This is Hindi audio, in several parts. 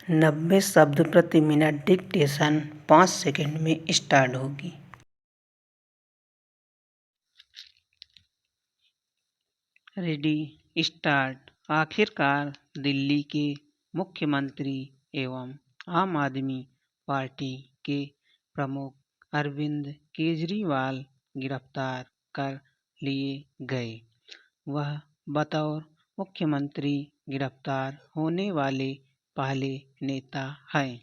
90 शब्द प्रति मिनट डिक्टेशन 5 सेकंड में स्टार्ट होगी। Ready start. आखिरकार दिल्ली के मुख्यमंत्री एवं आम आदमी पार्टी के प्रमुख अरविंद केजरीवाल गिरफ्तार कर लिए गए। वह बतौर मुख्यमंत्री गिरफ्तार होने वाले पहले नेता हैं।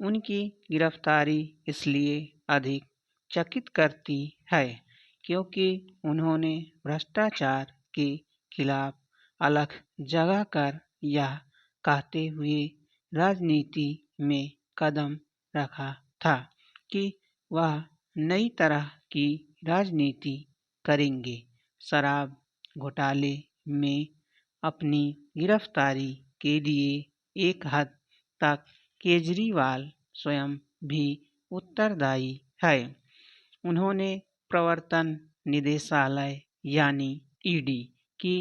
उनकी गिरफ्तारी इसलिए अधिक चकित करती है क्योंकि उन्होंने भ्रष्टाचार के खिलाफ अलग जगाकर यह कहते हुए राजनीति में कदम रखा था कि वह नई तरह की राजनीति करेंगे। शराब घोटाले में अपनी गिरफ्तारी के लिए एक हद तक केजरीवाल स्वयं भी उत्तरदायी है। उन्होंने प्रवर्तन निदेशालय यानी ईडी की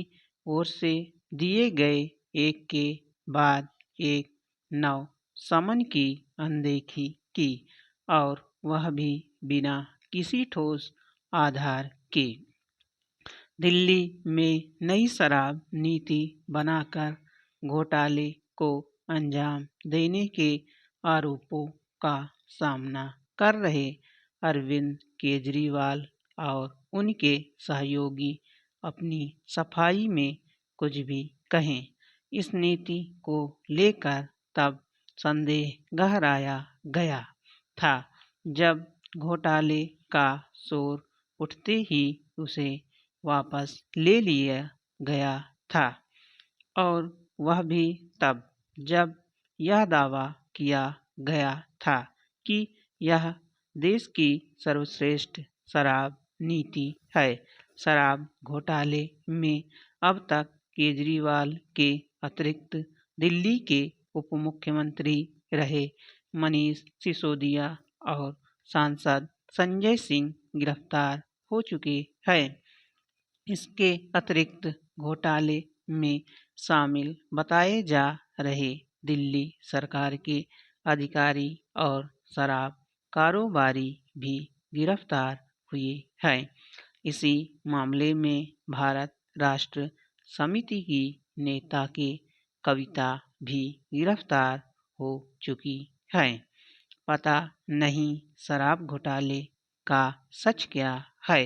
ओर से दिए गए एक के बाद एक 9 समन की अनदेखी की और वह भी बिना किसी ठोस आधार के। दिल्ली में नई शराब नीति बनाकर घोटाले को अंजाम देने के आरोपों का सामना कर रहे अरविंद केजरीवाल और उनके सहयोगी अपनी सफाई में कुछ भी कहें, इस नीति को लेकर तब संदेह गहराया गया था जब घोटाले का शोर उठते ही उसे वापस ले लिया गया था, और वह भी तब जब यह दावा किया गया था कि यह देश की सर्वश्रेष्ठ शराब नीति है। शराब घोटाले में अब तक केजरीवाल के अतिरिक्त दिल्ली के उप मुख्यमंत्री रहे मनीष सिसोदिया और सांसद संजय सिंह गिरफ्तार हो चुके हैं। इसके अतिरिक्त घोटाले में शामिल बताए जा रहे दिल्ली सरकार के अधिकारी और शराब कारोबारी भी गिरफ्तार हुए हैं। इसी मामले में भारत राष्ट्र समिति की नेता के कविता भी गिरफ्तार हो चुकी है। पता नहीं शराब घोटाले का सच क्या है,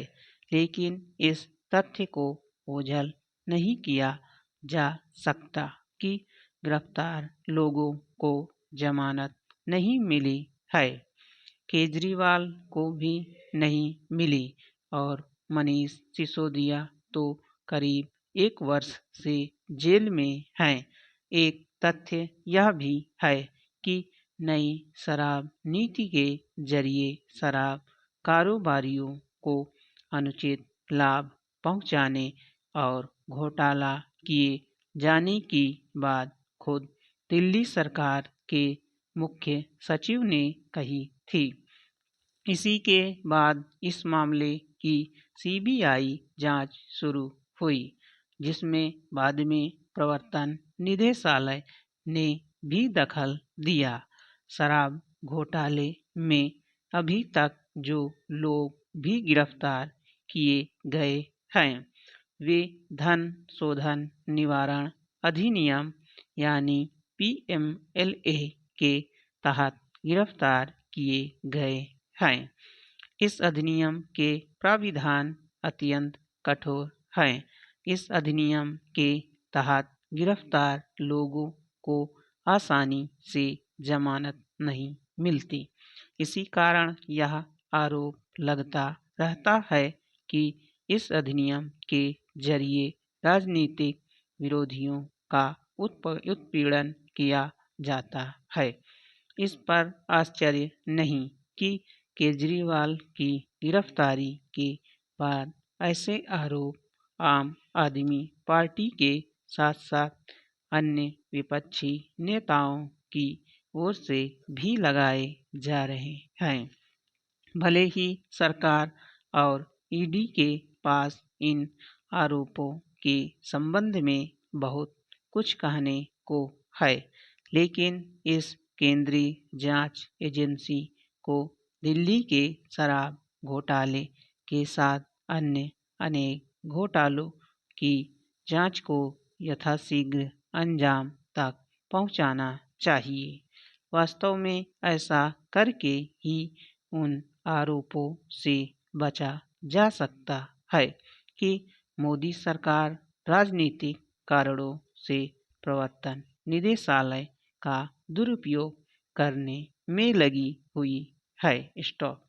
लेकिन इस तथ्य को ओझल नहीं किया जा सकता कि गिरफ्तार लोगों को जमानत नहीं मिली है, केजरीवाल को भी नहीं मिली और मनीष सिसोदिया तो करीब 1 वर्ष से जेल में हैं। एक तथ्य यह भी है कि नई शराब नीति के जरिए शराब कारोबारियों को अनुचित लाभ पहुंचाने और घोटाला किए जाने की बात खुद दिल्ली सरकार के मुख्य सचिव ने कही थी। इसी के बाद इस मामले की सीबीआई जांच शुरू हुई, जिसमें बाद में प्रवर्तन निदेशालय ने भी दखल दिया। शराब घोटाले में अभी तक जो लोग भी गिरफ्तार किए गए हैं, वे धन शोधन निवारण अधिनियम यानी पीएमएलए के तहत गिरफ्तार किए गए हैं। इस अधिनियम के प्राविधान अत्यंत कठोर हैं। इस अधिनियम के तहत गिरफ्तार लोगों को आसानी से जमानत नहीं मिलती। इसी कारण यह आरोप लगता रहता है कि इस अधिनियम के जरिए राजनीतिक विरोधियों का उत्पीड़न किया जाता है। इस पर आश्चर्य नहीं कि केजरीवाल की गिरफ्तारी के बाद ऐसे आरोप आम आदमी पार्टी के साथ साथ अन्य विपक्षी नेताओं की ओर से भी लगाए जा रहे हैं। भले ही सरकार और ईडी के पास इन आरोपों के संबंध में बहुत कुछ कहने को है, लेकिन इस केंद्रीय जांच एजेंसी को दिल्ली के शराब घोटाले के साथ अन्य अनेक घोटालों की जांच को यथाशीघ्र अंजाम तक पहुंचाना चाहिए। वास्तव में ऐसा करके ही उन आरोपों से बचा जा सकता है कि मोदी सरकार राजनीतिक कारणों से प्रवर्तन निदेशालय का दुरुपयोग करने में लगी हुई है। स्टॉप।